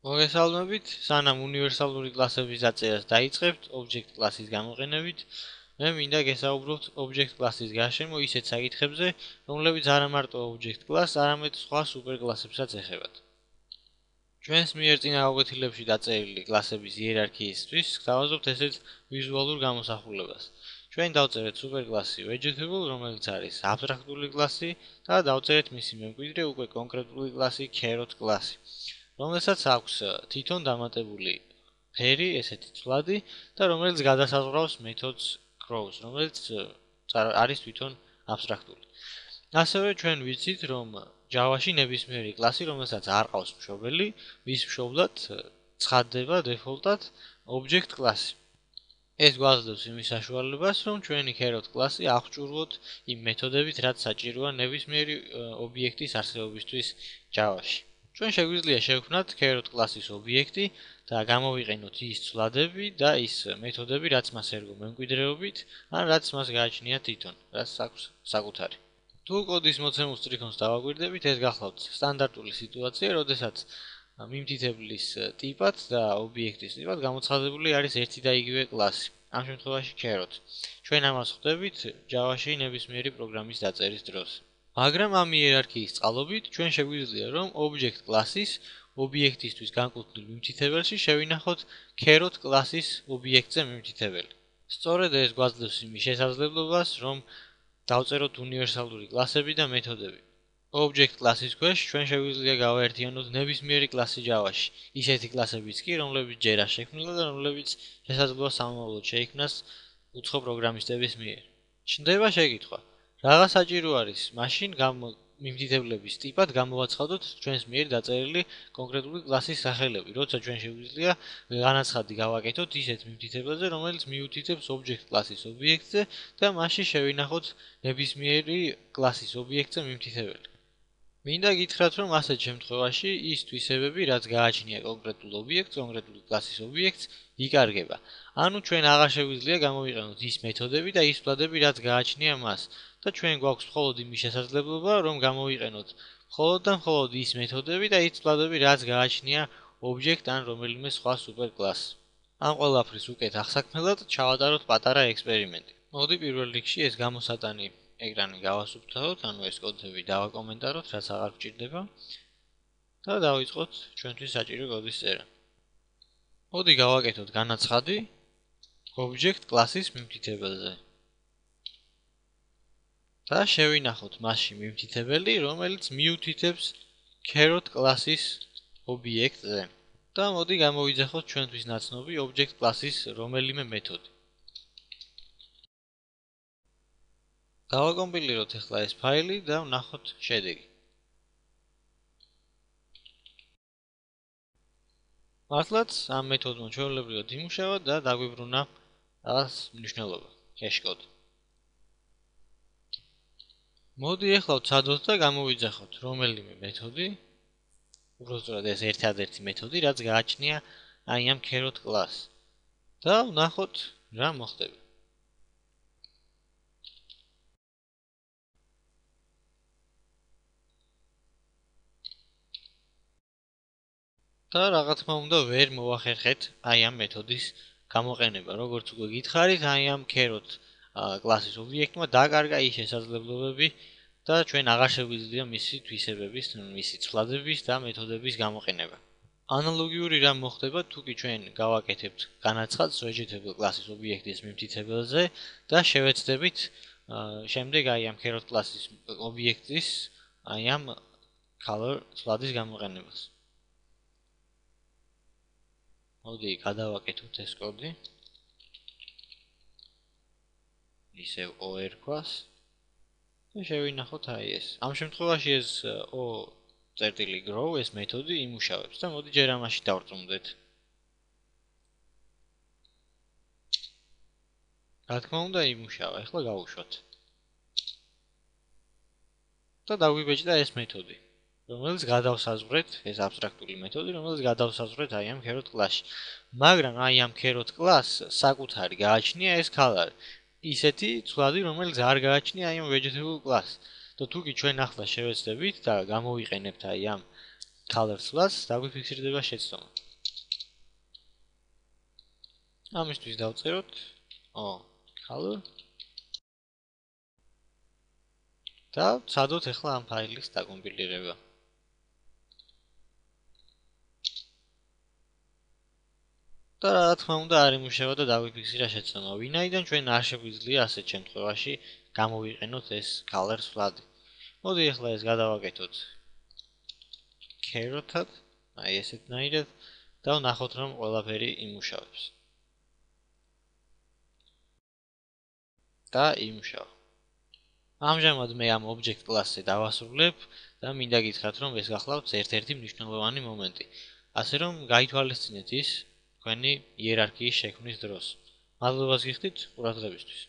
მოგესალმებით, სანამ უნივერსალური კლასების დაწერას დაიწყებთ object კლასის გამოყენებით, მე მინდა გესაუბროთ object კლასის გარშემო ისეთ საკითხებზე, რომლებიც არა მარტო object კლასს, არამედ სხვა სუპერკლასებსაც ეხებათ. ჩვენს მიერ წინა გაკვეთილებში დაწერილი კლასების იერარქიისთვის გთავაზობთ ესეთ ვიზუალურ გამოსახულებას. ჩვენ დავწერეთ სუპერკლასი vegetable, რომელიც არის აბსტრაქტული კლასი და დავწერეთ მისი მემკვიდრე უკვე კონკრეტული კლასი carrot კლასი. რომელსაც აქვს თვითონ დამატებული ფერი, ესეთი ცვლადი და რომელიც გადასაზღვრავს მეთოდს grows, რომელიც არის თვითონ აბსტრაქტული. ასევე ჩვენ ვიცით, რომ Java-ში ნებისმიერი კლასი, რომელსაც არ ყავს მშობელი, მის მშობლად ცხადდება დეფოლტად object კლასი. ეს გვაძლევს იმის საშუალებას, რომ ჩვენი carrot კლასი აღჭურვოთ იმ მეთოდებით, რაც საჭიროა ნებისმიერი ობიექტის არსებობისთვის Java-ში. ჩვენ შეგვიძლია შევქმნათ carrot კლასის ობიექტი და გამოვიყენოთ ის ცვლადები და ის მეთოდები, რაც მას ერგო მემკვიდრეობით, ან რაც მას გააჩნია თვითონ, რაც აქვს საკუთარი. თუ კოდის მოცემულ სტრიქონს დავაკვირდებით, ეს გახლავთ სტანდარტული სიტუაცია, როდესაც მიმთითებლის ტიპად და ობიექტის ტიპად გამოცხადებული არის ერთი და იგივე კლასი. ამ შემთხვევაში carrot. ჩვენ ამას ხვდებით Java-ში ნებისმიერი პროგრამის დაწერის დროს. მაგრამ ამ იერარქიის წყალობით ჩვენ შეგვიძლია რომ object კლასის ობიექტისთვის განკუთვნილ მიმთითებელში შევინახოთ carrot კლასის ობიექტზე მიმთითებელი. სწორედ ეს გვაძლევს იმის შესაძლებლობას, რომ დავწეროთ უნივერსალური კლასები და მეთოდები. object კლასის ქვეშ ჩვენ შეგვიძლია გავაერთიანოთ ნებისმიერი კლასი Java-ში. ისეთი კლასებიც კი, რომლებიც ჯერ არ შექმნილა და რომლებიც შესაძლოა სამომავლოდ შეიქმნას უცხო პროგრამისტების მიერ. ჩნდება შეკითხვა. Რაღა საჭირო არის მაშინ მიმთითებლების ტიპად გამოვაცხადოთ ჩვენს მიერ დაწერილი კონკრეტული კლასის სახელები, როცა ჩვენ შეგვიძლია განაცხადი გავაკეთოთ ისეთ მიმთითებელზე, რომელიც მიუთითებს object კლასის ობიექტზე და მასში შევინახოთ ნებისმიერი კლასის ობიექტზე მიმთითებელი. მინდა გითხრათ, რომ ასეთ შემთხვევაში ის თვისებები, რაც გააჩნია კონკრეტულ ობიექტს, კონკრეტული კლასის ობიექტს, იკარგება. ანუ ჩვენ აღარ შეგვიძლია გამოვიყენოთ ის მეთოდები და ის ცვლადები, რაც გააჩნია მას. და ჩვენ გვაქვს მხოლოდ იმის შესაძლებლობა, რომ გამოვიყენოთ მხოლოდ და მხოლოდ ის მეთოდები და ის ცვლადები, რაც გააჩნია object ან რომელიმე სხვა სუპერკლასს. ამ ყველაფრის უკეთ აღსაქმნელად ჩავატაროთ პატარა ექსპერიმენტი. მოდი პირველ რიგში ეს გამოსატანი ეკრანი გავასუფთავოთ, ანუ ეს კოდები დავაკომენტაროთ, რაც აღარ გვჭირდება და დავიწყოთ ჩვენთვის საჭირო კოდის წერა. მოდი გავაკეთოთ განაცხადი object კლასის მიმთითებელზე. და შევინახოთ მასში მიმთითებელი, რომელიც მიუთითებს carrot კლასის ობიექტზე. და მოდი გამოვიძახოთ ჩვენთვის ნაცნობი object კლასის რომელიმე მეთოდი. დავაკომპილიროთ ახლა ეს ფაილი და ვნახოთ შედეგი. მართლაც ამ მეთოდმა ჩვეულებრივად იმუშავა და დაგვიბრუნა რაღაც მნიშვნელობა, ჰეშკოდი. მოდი ახლა ვცადოთ და გამოვიძახოთ რომელიმე მეთოდი, უბრალოდ ეს ერთადერთი მეთოდი, რაც გააჩნია აი ამ carrot კლასს. და ვნახოთ რა მოხდება. და რა თქმა უნდა ვერ მოვახერხეთ აი ამ მეთოდის გამოყენება. როგორც უკვე გითხარით, აი ამ carrot კლასის ობიექტმა დაკარგა ის შესაძლებლობები და ჩვენ აღარ შეგვიძლია მისი თვისებების, მისი ცვლადების და მეთოდების გამოყენება. ანალოგიური რამ მოხდება თუ კი ჩვენ გავაკეთებთ განაცხადს vegetable კლასის ობიექტის მიმთითებელზე და შევეცდებით შემდეგ აი ამ carrot კლასის ობიექტის აი ამ color ცვლადის გამოყენებას. მოდი გადავაკეთოთ ეს კოდი. ისევ OR ქვას და შევინახოთ აი ეს. ამ შემთხვევაში ეს O.grow ეს მეთოდი იმუშავებს და მოდი ჯერ ამაში დავრწმუნდეთ. რა თქმა უნდა იმუშავა, ახლა გავუშვათ. და დაგვიბეჭდა ეს მეთოდი, რომელიც გადავსაზღვრეთ, ეს აბსტრაქტული მეთოდი, რომელიც გადავსაზღვრეთ აი ამ carrot კლასში. მაგრამ აი ამ carrot კლასს საკუთარი გააჩნია ეს color. ისეთი ცვლადი, რომელიც არ გააჩნია აი ამ vegetable კლასს. და თუ კი ჩვენ ახლა შევეცდებით და გამოვიყენებთ აი ამ colors-ლაც დაგვიფიქსირდება შეცდომა. ამისთვის დავწეროთ color და ვცადოთ ახლა ამ ფაილის დაკომპილირება. და რა თქმა უნდა არ იმუშავა და დაგვიფიქსირა შეცდომა. ვინაიდან ჩვენ არ შეგვიძლია ასეთ შემთხვევაში გამოვიყენოთ ეს colors flag. მოდი ახლა ეს გადავაკეთოთ caret-ად, აი ესეთნაირად და ვნახოთ რომ ყველაფერი იმუშავებს. და იმუშავა. ამჟამად მე ამ object class-ზე დავასრულებ და მინდა გითხრათ რომ ეს გახლავთ ერთ-ერთი მნიშვნელოვანი მომენტი. ასე რომ გაითვალისწინეთ ის თქვენი იერარქიის შექმნის დროს. მადლობას გიხდით ყურადღებისთვის.